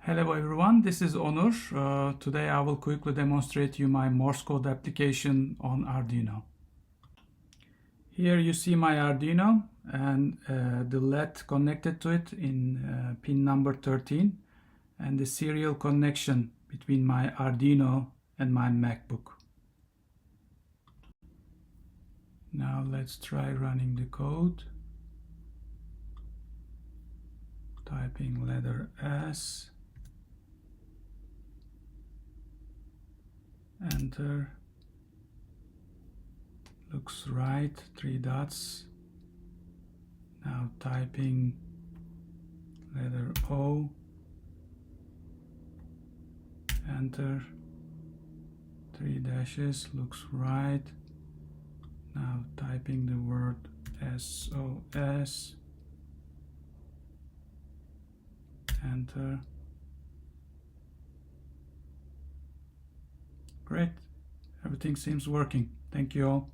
Hello everyone, this is Onur. Today I will quickly demonstrate you my Morse code application on Arduino. Here you see my Arduino and the LED connected to it in pin number 13 and the serial connection between my Arduino and my MacBook. Now let's try running the code. Typing letter S. Enter. Looks right, 3 dots. Now typing letter O. Enter. 3 dashes, looks right. Now typing the word SOS. Enter. Great. Everything seems working. Thank you all.